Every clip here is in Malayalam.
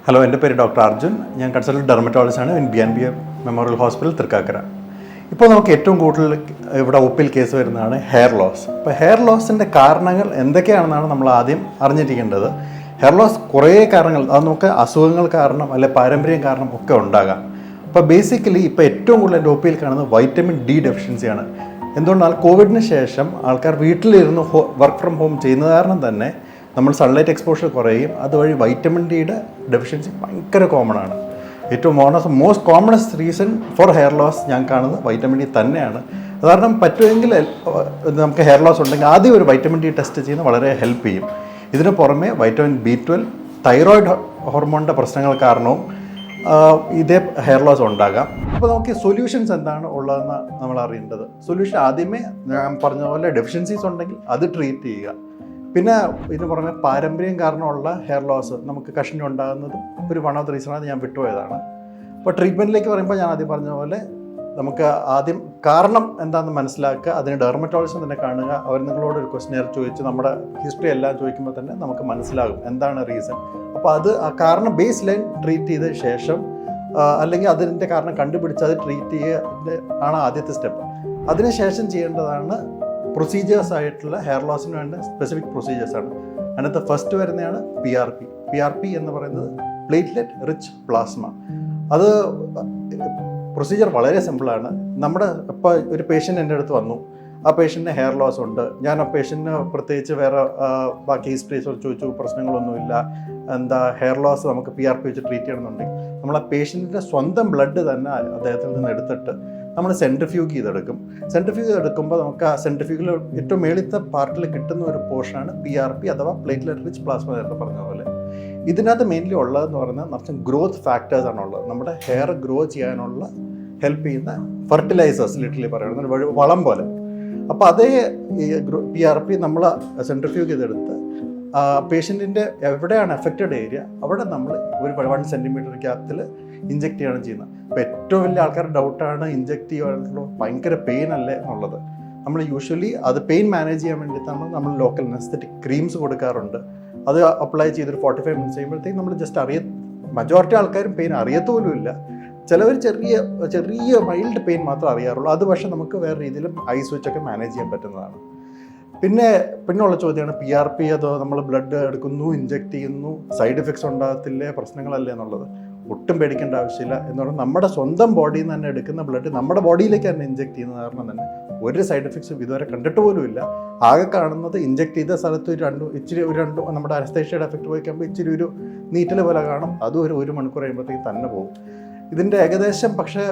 ഹലോ, എൻ്റെ പേര് ഡോക്ടർ അർജുൻ. ഞാൻ കൺസൾട്ടൻറ്റ് ഡെർമറ്റോളജിസ്റ്റാണ് in BNB memorial hospital Thrikkakara. ഇപ്പോൾ നമുക്ക് ഏറ്റവും കൂടുതൽ ഇവിടെ ഒപ്പിൽ കേസ് വരുന്നതാണ് ഹെയർ ലോസ്. അപ്പോൾ ഹെയർ ലോസിൻ്റെ കാരണങ്ങൾ എന്തൊക്കെയാണെന്നാണ് നമ്മൾ ആദ്യം അറിഞ്ഞിരിക്കേണ്ടത്. ഹെയർ ലോസ് കുറേ കാരണങ്ങൾ, അത് നമുക്ക് അസുഖങ്ങൾ കാരണം അല്ലെങ്കിൽ പാരമ്പര്യം കാരണം ഒക്കെ ഉണ്ടാകാം. അപ്പോൾ ബേസിക്കലി ഇപ്പോൾ ഏറ്റവും കൂടുതൽ എൻ്റെ ഒപ്പിയിൽ കാണുന്നത് വൈറ്റമിൻ ഡി ഡെഫിഷ്യൻസിയാണ്. എന്തുകൊണ്ടാണ് കോവിഡിന് ശേഷം ആൾക്കാർ വീട്ടിലിരുന്ന് വർക്ക് ഫ്രം ഹോം ചെയ്യുന്നത് കാരണം തന്നെ നമ്മൾ സൺലൈറ്റ് എക്സ്പോഷർ കുറയും. അതുവഴി വൈറ്റമിൻ ഡിയുടെ ഡെഫിഷ്യൻസി ഭയങ്കര കോമൺ ആണ്. ഏറ്റവും most commonest reason for hair loss ഞാൻ കാണുന്നത് വൈറ്റമിൻ ഡി തന്നെയാണ്. അത് കാരണം പറ്റുമെങ്കിൽ നമുക്ക് ഹെയർ ലോസ് ഉണ്ടെങ്കിൽ ആദ്യം ഒരു വൈറ്റമിൻ ഡി ടെസ്റ്റ് ചെയ്യുന്നത് വളരെ ഹെൽപ്പ് ചെയ്യും. ഇതിന് പുറമെ വൈറ്റമിൻ B12, തൈറോയിഡ് ഹോർമോണിൻ്റെ പ്രശ്നങ്ങൾ കാരണവും ഇതേ ഹെയർ ലോസ് ഉണ്ടാകാം. അപ്പോൾ നമുക്ക് സൊല്യൂഷൻസ് എന്താണ് ഉള്ളതെന്ന് നമ്മൾ അറിയേണ്ടത്. സൊല്യൂഷൻ ആദ്യമേ ഞാൻ പറഞ്ഞ പോലെ ഡെഫിഷ്യൻസീസ് ഉണ്ടെങ്കിൽ അത് ട്രീറ്റ് ചെയ്യുക. പിന്നെ ഇതിന് പുറമെ പാരമ്പര്യം കാരണമുള്ള ഹെയർ ലോസ് നമുക്ക് കഷണ്ടി ഉണ്ടാകുന്നതും ഒരു വൺ ഓഫ് ദ റീസണാണ്, ഞാൻ വിട്ടുപോയതാണ്. അപ്പോൾ ട്രീറ്റ്മെൻറ്റിലേക്ക് പറയുമ്പോൾ ഞാൻ ആദ്യം പറഞ്ഞ പോലെ നമുക്ക് ആദ്യം കാരണം എന്താണെന്ന് മനസ്സിലാക്കുക. അതിന് ഡെർമറ്റോളജിസ്റ്റ് തന്നെ കാണുക. അവർ നിങ്ങളോട് ഒരു ക്വസ്റ്റ്യൻ ചോദിച്ച് നമ്മുടെ ഹിസ്റ്ററി എല്ലാം ചോദിക്കുമ്പോൾ തന്നെ നമുക്ക് മനസ്സിലാകും എന്താണ് റീസൺ. അപ്പോൾ അത് ആ കാരണം ബേസ് ലൈൻ ട്രീറ്റ് ചെയ്ത ശേഷം അല്ലെങ്കിൽ അതിൻ്റെ കാരണം കണ്ടുപിടിച്ച് അത് ട്രീറ്റ് ചെയ്യുക ആണ് ആദ്യത്തെ സ്റ്റെപ്പ്. അതിനുശേഷം ചെയ്യേണ്ടതാണ് പ്രൊസീജിയേഴ്സ് ആയിട്ടുള്ള ഹെയർ ലോസിന് വേണ്ട സ്പെസിഫിക് പ്രൊസീജിയേഴ്സാണ്. അതിനകത്ത് ഫസ്റ്റ് വരുന്നതാണ് PRP എന്ന് പറയുന്നത് പ്ലേറ്റ്ലെറ്റ് റിച്ച് പ്ലാസ്മ. അത് പ്രൊസീജിയർ വളരെ സിമ്പിളാണ്. നമ്മുടെ ഇപ്പോൾ ഒരു പേഷ്യൻ്റ് എൻ്റെ അടുത്ത് വന്നു, ആ പേഷ്യൻറ്റിന് ഹെയർ ലോസ് ഉണ്ട്. ഞാൻ ആ പേഷ്യൻറ്റിന് പ്രത്യേകിച്ച് വേറെ ബാക്കി ഹിസ്റ്ററീസ് ചോദിച്ചു, പ്രശ്നങ്ങളൊന്നുമില്ല, എന്താ ഹെയർ ലോസ് നമുക്ക് PRP വെച്ച് ട്രീറ്റ് ചെയ്യണമെന്നുണ്ടെങ്കിൽ നമ്മൾ ആ പേഷ്യൻറ്റിൻ്റെ സ്വന്തം ബ്ലഡ് തന്നെ അദ്ദേഹത്തിൽ നിന്ന് എടുത്തിട്ട് നമ്മൾ സെൻട്രിഫ്യൂഗ് ചെയ്തെടുക്കുമ്പോൾ നമുക്ക് ആ സെൻട്രിഫ്യൂഗിൽ ഏറ്റവും മേളിത്തെ പാർട്ടിൽ കിട്ടുന്ന ഒരു പോർഷനാണ് PRP അഥവാ പ്ലേറ്റ്ലെറ്റ് റിച്ച് പ്ലാസ്മ എന്ന് പറഞ്ഞ പോലെ. ഇതിനകത്ത് മെയിൻലി ഉള്ളതെന്ന് പറഞ്ഞാൽ നിറച്ചും ഗ്രോത്ത് ഫാക്ടേഴ്സ് ആണുള്ളത്. നമ്മുടെ ഹെയർ ഗ്രോ ചെയ്യാനുള്ള ഹെൽപ്പ് ചെയ്യുന്ന ഫെർട്ടിലൈസേഴ്സ്, ലിറ്ററലി പറയുന്നത് വളം പോലെ. അപ്പോൾ അതേ PRP നമ്മൾ സെൻട്രിഫ്യൂഗ് ചെയ്തെടുത്ത് പേഷ്യൻറ്റിൻ്റെ എവിടെയാണ് എഫക്റ്റഡ് ഏരിയ അവിടെ നമ്മൾ ഒരു 1 സെൻറ്റിമീറ്റർ ഗ്യാപ്പിൽ ഇഞ്ചെക്ട് ചെയ്യുകയാണ് ചെയ്യുന്നത്. അപ്പോൾ ഏറ്റവും വലിയ ആൾക്കാരുടെ ഡൗട്ടാണ് ഇഞ്ചെക്ട് ചെയ്യാനുള്ള ഭയങ്കര പെയിൻ അല്ലേ എന്നുള്ളത്. നമ്മൾ യൂഷ്വലി അത് പെയിൻ മാനേജ് ചെയ്യാൻ വേണ്ടിയിട്ടാണ് നമ്മൾ ലോക്കൽ അനസ്തെറ്റിക് ക്രീംസ് കൊടുക്കാറുണ്ട്. അത് അപ്ലൈ ചെയ്തൊരു 45 മിനിറ്റ്സ് ചെയ്യുമ്പോഴത്തേക്കും നമ്മൾ ജസ്റ്റ് മജോറിറ്റി ആൾക്കാരും പെയിൻ അറിയത്തോലുമില്ല. ചിലവർ ചെറിയ മൈൽഡ് പെയിൻ മാത്രമേ അറിയാറുള്ളൂ. അത് പക്ഷേ നമുക്ക് വേറെ രീതിയിലും ഐസ് വെച്ചൊക്കെ മാനേജ് ചെയ്യാൻ പറ്റുന്നതാണ്. പിന്നെയുള്ള ചോദ്യമാണ് PRP അതോ നമ്മൾ ബ്ലഡ് എടുക്കുന്നു, ഇഞ്ചെക്ട് ചെയ്യുന്നു, സൈഡ് എഫക്ട്സ് ഉണ്ടാകത്തില്ലേ, പ്രശ്നങ്ങളല്ലേ എന്നുള്ളത്. ഒട്ടും പേടിക്കേണ്ട ആവശ്യമില്ല. എന്ന് പറഞ്ഞാൽ നമ്മുടെ സ്വന്തം ബോഡിയിൽ നിന്ന് തന്നെ എടുക്കുന്ന ബ്ലഡ് നമ്മുടെ ബോഡിയിലേക്ക് തന്നെ ഇഞ്ചെക്ട് ചെയ്യുന്ന കാരണം തന്നെ ഒരു സൈഡ് എഫക്ട്സും ഇതുവരെ കണ്ടിട്ട് പോലും ഇല്ല. ആകെ കാണുന്നത് ഇഞ്ചെക്ട് ചെയ്ത സ്ഥലത്ത് ഇച്ചിരി നമ്മുടെ അനസ്തേഷ്യയുടെ എഫക്റ്റ് പോയി കഴിയുമ്പോൾ ഇച്ചിരി ഒരു നീറ്റൽ പോലെ കാണും. അതും ഒരു മണിക്കൂർ കഴിയുമ്പോഴത്തേക്ക് തന്നെ പോകും. ഇതിൻ്റെ ഏകദേശം പക്ഷേ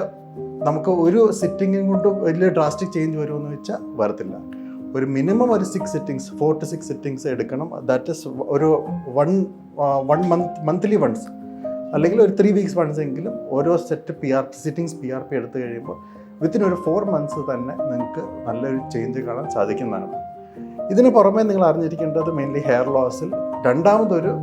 നമുക്ക് ഒരു സിറ്റിങ്ങും കൊണ്ടും വലിയ ഡ്രാസ്റ്റിക് ചേഞ്ച് വരുമെന്ന് വെച്ചാൽ വരത്തില്ല. ഒരു മിനിമം ഒരു 4 to 6 സിറ്റിങ്സ് എടുക്കണം. ദാറ്റ് ഇസ് ഒരു വൺ മന്ത്ലി വൺസ് അല്ലെങ്കിൽ ഒരു 3 weeks വൺസ് എങ്കിലും ഓരോ സെറ്റ് PRP എടുത്തു കഴിയുമ്പോൾ വിത്തിൻ ഒരു 4 months തന്നെ നിങ്ങൾക്ക് നല്ലൊരു ചേഞ്ച് കാണാൻ സാധിക്കുന്നതാണ്. ഇതിന് പുറമെ നിങ്ങൾ അറിഞ്ഞിരിക്കേണ്ടത് മെയിൻലി ഹെയർ ലോസിൽ രണ്ടാമതൊരു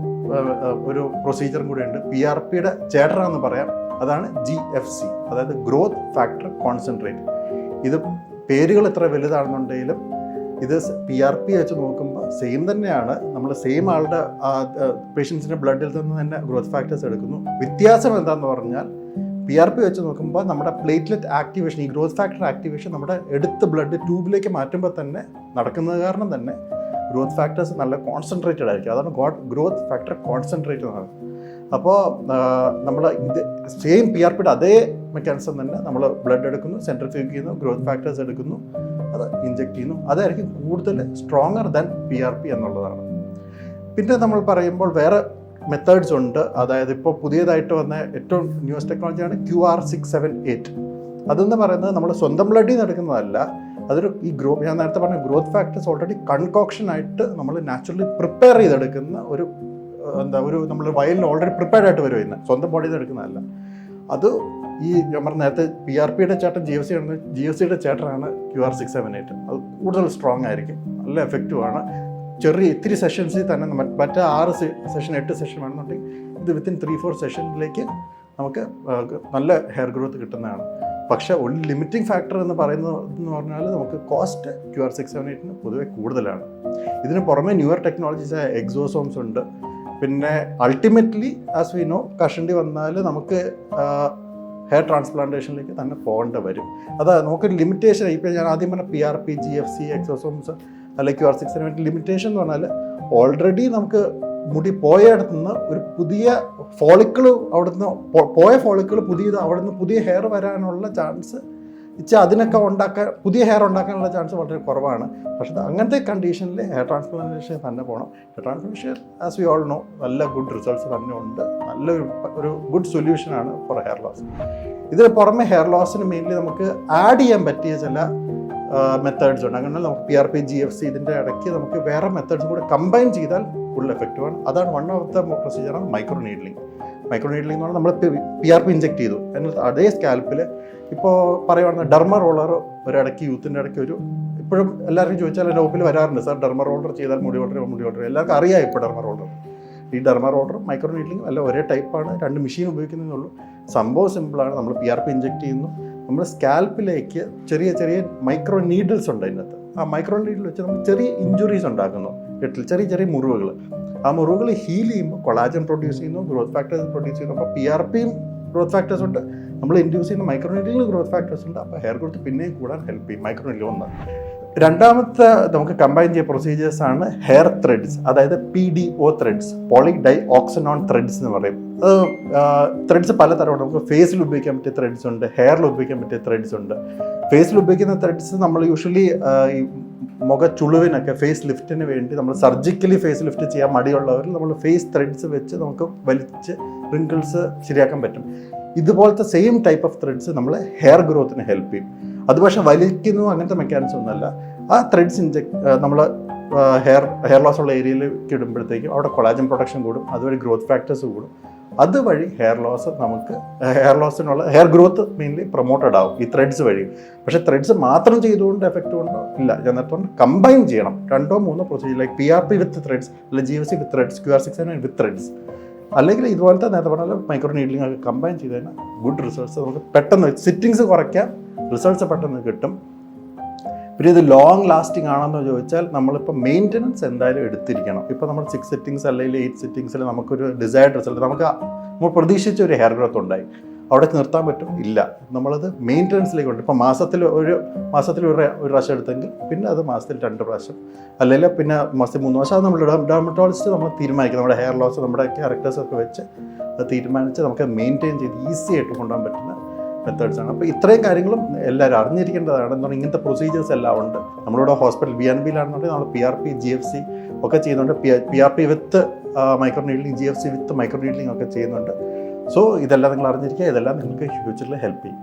പ്രൊസീജിയറും കൂടെയുണ്ട്. PRPയുടെ ചേട്ടനാണെന്ന് പറയാം. അതാണ് GFC, അതായത് ഗ്രോത്ത് ഫാക്ടർ കോൺസെൻട്രേറ്റ്. ഇത് പേരുകൾ എത്ര വലുതാണെന്നുണ്ടെങ്കിലും ഇത് PRP വെച്ച് നോക്കുമ്പോൾ സെയിം തന്നെയാണ്. നമ്മൾ സെയിം ആളുടെ പേഷ്യൻസിൻ്റെ ബ്ലഡിൽ നിന്ന് തന്നെ ഗ്രോത്ത് ഫാക്ടേഴ്സ് എടുക്കുന്നു. വ്യത്യാസം എന്താണെന്ന് പറഞ്ഞാൽ PRP വെച്ച് നോക്കുമ്പോൾ നമ്മുടെ പ്ലേറ്റ്ലെറ്റ് ആക്ടിവേഷൻ, ഈ ഗ്രോത്ത് ഫാക്ടർ ആക്ടിവേഷൻ നമ്മുടെ എടുത്ത ബ്ലഡ് ട്യൂബിലേക്ക് മാറ്റുമ്പോൾ തന്നെ നടക്കുന്നത് കാരണം തന്നെ ഗ്രോത്ത് ഫാക്ടേഴ്സ് നല്ല കോൺസെൻട്രേറ്റഡ് ആയിരിക്കും. അതാണ് ഗ്രോത്ത് ഫാക്ടർ കോൺസെൻട്രേറ്റ് എന്ന് പറയുന്നത്. അപ്പോൾ നമ്മൾ ഇത് സെയിം PRPയുടെ അതേ മെക്കാനിസം തന്നെ നമ്മൾ ബ്ലഡ് എടുക്കുന്നു, സെൻട്രിഫ്യൂഗ് ചെയ്യുന്നു, ഗ്രോത്ത് ഫാക്ടേഴ്സ് എടുക്കുന്നു, അത് ഇഞ്ചെക്ട് ചെയ്യുന്നു. അതായിരിക്കും കൂടുതൽ സ്ട്രോങ്ങർ ദാൻ PRP എന്നുള്ളതാണ്. പിന്നെ നമ്മൾ പറയുമ്പോൾ വേറെ മെത്തേഡ്സ് ഉണ്ട്. അതായത് ഇപ്പോൾ പുതിയതായിട്ട് വന്ന ഏറ്റവും ന്യൂസ് ടെക്നോളജിയാണ് QR678. അതെന്ന് പറയുന്നത് നമ്മൾ സ്വന്തം ബ്ലഡിൽ നിന്ന് എടുക്കുന്നതല്ല. അതൊരു ഞാൻ നേരത്തെ പറഞ്ഞ ഗ്രോത്ത് ഫാക്ടേഴ്സ് ഓൾറെഡി കൺകോക്ഷൻ ആയിട്ട് നമ്മൾ നാച്ചുറലി പ്രിപ്പയർ ചെയ്തെടുക്കുന്ന ഒരു നമ്മൾ വയലിന് ഓൾറെഡി പ്രിപ്പയർഡ് ആയിട്ട് വരുന്നത്, സ്വന്തം ബോഡിയിൽ നിന്ന് എടുക്കുന്നതല്ല. അത് ഞാൻ പറഞ്ഞ നേരത്തെ PRPയുടെ ചേട്ടൻ GFCയുടെ ചേട്ടനാണ് QR678. അത് കൂടുതൽ സ്ട്രോങ് ആയിരിക്കും, നല്ല എഫക്റ്റീവാണ്. ഇത്തിരി സെഷൻസിൽ തന്നെ മറ്റേ 6 സെഷൻ 8 സെഷൻ വേണമെന്നുണ്ടെങ്കിൽ ഇത് വിത്തിൻ 3-4 സെഷനിലേക്ക് നമുക്ക് നല്ല ഹെയർ ഗ്രോത്ത് കിട്ടുന്നതാണ്. പക്ഷേ ഒരു ലിമിറ്റിംഗ് ഫാക്ടർ എന്ന് പറഞ്ഞാൽ നമുക്ക് കോസ്റ്റ് QR678 പൊതുവെ കൂടുതലാണ്. ഇതിന് പുറമെ ന്യൂവർ ടെക്നോളജീസ് എക്സോസോംസ് ഉണ്ട്. പിന്നെ അൾട്ടിമേറ്റ്ലി ആസ് വി നോ കഷണ്ടി വന്നാൽ നമുക്ക് ഹെയർ ട്രാൻസ്പ്ലാന്റേഷനിലേക്ക് തന്നെ പോകേണ്ടി വരും. അതാ നമുക്ക് ലിമിറ്റേഷൻ. ഇപ്പോൾ ഞാൻ ആദ്യം പറഞ്ഞ PRP, GFC, എക്സോസോംസ് അല്ലെങ്കിൽ QR6 ലിമിറ്റേഷൻ എന്ന് പറഞ്ഞാൽ ഓൾറെഡി നമുക്ക് മുടി പോയയിടത്തുനിന്ന് ഒരു പുതിയ ഫോളിക്കിൾ അവിടുന്ന് പോയ ഫോളിക്കിൾ അവിടുന്ന് പുതിയ ഹെയർ വരാനുള്ള ചാൻസ് അതിനൊക്കെ പുതിയ ഹെയർ ഉണ്ടാക്കാനുള്ള ചാൻസ് വളരെ കുറവാണ്. പക്ഷേ അങ്ങനത്തെ കണ്ടീഷനിൽ ഹെയർ ട്രാൻസ്പ്ലാന്റേഷൻ തന്നെ പോകണം. Hair transplantation as we all no നല്ല ഗുഡ് റിസൾട്ട്സ് തന്നെ ഉണ്ട്. നല്ലൊരു ഗുഡ് സൊല്യൂഷനാണ് ഫോർ ഹെയർ ലോസ്. ഇതിന് പുറമെ ഹെയർ ലോസിന് മെയിൻലി നമുക്ക് ആഡ് ചെയ്യാൻ പറ്റിയ ചില മെത്തേഡ്സ് ഉണ്ട്. അങ്ങനെ നമുക്ക് PRP, GFC ഇതിൻ്റെ ഇടയ്ക്ക് നമുക്ക് വേറെ മെത്തേഡ്സും കൂടെ കമ്പൈൻ ചെയ്താൽ ഫുൾ എഫക്റ്റീവാണ്. അതാണ് വൺ ഓഫ് ദ പ്രൊസീജിയറാണ് മൈക്രോ നീഡ്ലിംഗ്. മൈക്രോ നീഡ്ലിംഗ് എന്ന് പറഞ്ഞാൽ നമ്മൾ PRP ഇഞ്ചെക്ട് ചെയ്തു, എന്നിട്ട് അതേ സ്കാൽപ്പിൽ ഇപ്പോൾ പറയുകയാണെങ്കിൽ ഡെർമ റോളർ ഒരിടയ്ക്ക് യൂത്തിൻ്റെ ഇടയ്ക്ക് ഇപ്പോഴും എല്ലാവർക്കും ചോദിച്ചാൽ എൻ്റെ ഓപ്പിൽ വരാറുണ്ട്, സാർ ഡെർമ റോളർ ചെയ്താൽ മുടി വളരും. എല്ലാവർക്കും അറിയാം ഇപ്പോൾ ഡെർമ റോളർ. ഈ ഡെർമ റോളർ മൈക്രോ നീഡ്ലിംഗ് അല്ല ഒരേ ടൈപ്പാണ്, രണ്ട് മെഷീൻ ഉപയോഗിക്കുന്നതെന്നുള്ളൂ. സംഭവം സിമ്പിളാണ്. നമ്മൾ PRP ഇഞ്ചെക്ട് ചെയ്യുന്നു, നമ്മൾ സ്കാൽപ്പിലേക്ക് ചെറിയ ചെറിയ മൈക്രോ നീഡിൽസ് ഉണ്ട് അതിനകത്ത്. ആ മൈക്രോ നീഡിൽ വെച്ച് നമ്മൾ ചെറിയ ഇഞ്ചുറീസ് ഉണ്ടാക്കുന്നു, ചെറിയ ചെറിയ മുറിവുകൾ. ആ മുറിവുകൾ ഹീൽ ചെയ്യുമ്പോൾ കൊളാജൻ പ്രൊഡ്യൂസ് ചെയ്യുന്നു, ഗ്രോത്ത് ഫാക്ടേഴ്സ് പ്രൊഡ്യൂസ് ചെയ്യുന്നു. അപ്പോൾ PRPയും ഗ്രോത്ത് ഫാക്ടേഴ്സ് ഉണ്ട്, നമ്മൾ ഇൻഡ്യൂസ് ചെയ്യുന്ന മൈക്രോ നീഡിലും ഗ്രോത്ത് ഫാക്ടേഴ്സ് ഉണ്ട്. അപ്പോൾ ഹെയർ ഗ്രോത്ത് പിന്നെയും കൂടാൻ ഹെൽപ്പ് ചെയ്യും മൈക്രോ നീഡിൽ ഒന്ന്. രണ്ടാമത്തെ നമുക്ക് കമ്പൈൻ ചെയ്യുന്ന പ്രൊസീജിയേഴ്സ് ആണ് ഹെയർ ത്രെഡ്സ്, അതായത് PDO ത്രെഡ്സ്, പോളിഡൈഓക്സനോൺ ത്രെഡ്സ് എന്ന് പറയും. അത് ത്രെഡ്സ് പലതരമുണ്ട്. നമുക്ക് ഫേസിൽ ഉപയോഗിക്കാൻ പറ്റിയ ത്രെഡ്സ് ഉണ്ട്, ഹെയറിൽ ഉപയോഗിക്കാൻ പറ്റിയ ത്രെഡ്സ് ഉണ്ട്. ഫേസിൽ ഉപയോഗിക്കുന്ന ത്രെഡ്സ് നമ്മൾ യൂഷ്വലി ഈ മുഖ ചുളിവിനൊക്കെ ഫേസ് ലിഫ്റ്റിന് വേണ്ടി നമ്മൾ സർജിക്കലി ഫേസ് ലിഫ്റ്റ് ചെയ്യാൻ മടിയുള്ളവരിൽ നമ്മൾ ഫേസ് ത്രെഡ്സ് വെച്ച് നമുക്ക് വലിച്ച് റിങ്കിൾസ് ശരിയാക്കാൻ പറ്റും. ഇതുപോലത്തെ സെയിം ടൈപ്പ് ഓഫ് ത്രെഡ്സ് നമ്മൾ ഹെയർ ഗ്രോത്തിന് ഹെൽപ്പ് ചെയ്യും. അത് പക്ഷേ വലിക്കുന്നു അങ്ങനത്തെ മെക്കാനിസം ഒന്നുമല്ല. ആ ത്രെഡ്സ് നമ്മൾ ഹെയർ ലോസ് ഉള്ള ഏരിയയിലേക്ക് ഇടുമ്പോഴത്തേക്കും അവിടെ കൊളാജൻ പ്രൊഡക്ഷൻ കൂടും, അതുവഴി ഗ്രോത്ത് ഫാക്ടേഴ്സ് കൂടും. അതുവഴി ഹെയർ ഗ്രോത്ത് മെയിൻലി പ്രൊമോട്ടഡ് ആവും ഈ ത്രെഡ്സ് വഴി. പക്ഷേ ത്രെഡ്സ് മാത്രം ചെയ്തുകൊണ്ട് എഫക്റ്റ് കൊണ്ടോ ഇല്ല, എന്നിട്ടുകൊണ്ട് കമ്പൈൻ ചെയ്യണം 2-3 പ്രൊസീജിയർ, ലൈക്ക് PRP വിത്ത് ത്രെഡ്സ്, അല്ലെങ്കിൽ GFC വിത്ത് ത്രെഡ്സ്, QR6 വിത്ത് ത്രെഡ്സ്, അല്ലെങ്കിൽ ഇതുപോലത്തെ നേരത്തെ പറഞ്ഞാൽ മൈക്രോ നീഡ്ലിംഗ് ഒക്കെ കമ്പൈൻ ചെയ്ത് കഴിഞ്ഞാൽ ഗുഡ് റിസൾട്ട്സ് നമുക്ക് പെട്ടെന്ന് സിറ്റിങ്സ് കുറയ്ക്കാം, റിസൾട്ട്സ് പെട്ടെന്ന് കിട്ടും. പിന്നെ ഇത് ലോങ് ലാസ്റ്റിംഗ് ആണെന്ന് ചോദിച്ചാൽ നമ്മളിപ്പോൾ മെയിൻ്റനൻസ് എന്തായാലും എടുത്തിരിക്കണം. ഇപ്പോൾ നമ്മൾ 6 സിറ്റിങ്സ് അല്ലെങ്കിൽ 8 സിറ്റിങ്സിൽ നമുക്കൊരു ഡിസൈർഡ് റിസൾട്ട്, നമ്മൾ പ്രതീക്ഷിച്ച ഒരു ഹെയർ ഗ്രോത്ത് ഉണ്ടായി, അവിടെ നിർത്താൻ പറ്റും? ഇല്ല. നമ്മളത് മെയിൻ്റനൻസിലേക്ക് ഉണ്ട്. ഇപ്പോൾ മാസത്തിൽ ഒരു പ്രാവശ്യം എടുത്തെങ്കിൽ പിന്നെ അത് മാസത്തിൽ 2 പ്രാവശ്യം, അല്ലെങ്കിൽ പിന്നെ മാസത്തിൽ 3 പ്രാവശ്യം. അത് നമ്മൾ ഡെർമറ്റോളജിസ്റ്റ് നമ്മൾ തീരുമാനിക്കും. നമ്മുടെ ഹെയർ ലോസ് നമ്മുടെ ക്യാരക്ടേഴ്സൊക്കെ വെച്ച് അത് തീരുമാനിച്ച് നമുക്ക് മെയിൻറ്റെയിൻ ചെയ്ത് ഈസി ആയിട്ട് കൊണ്ടുപോകാൻ പറ്റുന്ന മെത്തേഡ്സാണ്. അപ്പോൾ ഇത്രയും കാര്യങ്ങളും എല്ലാവരും അറിഞ്ഞിരിക്കേണ്ടതാണ്. എന്നാൽ ഇങ്ങനത്തെ പ്രൊസീജിയേഴ്സ് എല്ലാം ഉണ്ട്. നമ്മളിവിടെ ഹോസ്പിറ്റൽ BNBയിലാണെന്നുണ്ടെങ്കിൽ നമ്മൾ PRP, GFC ഒക്കെ ചെയ്യുന്നുണ്ട്. PRP വിത്ത് മൈക്രോ നീഡ്ലിംഗ്, GFC വിത്ത് മൈക്രോ നീഡ്ലിംഗ് ഒക്കെ ചെയ്യുന്നുണ്ട്. സോ ഇതെല്ലാം നിങ്ങൾ അറിഞ്ഞിരിക്കുക. ഇതെല്ലാം നിങ്ങൾക്ക് ഫ്യൂച്ചറിൽ ഹെൽപ്പ് ചെയ്യും.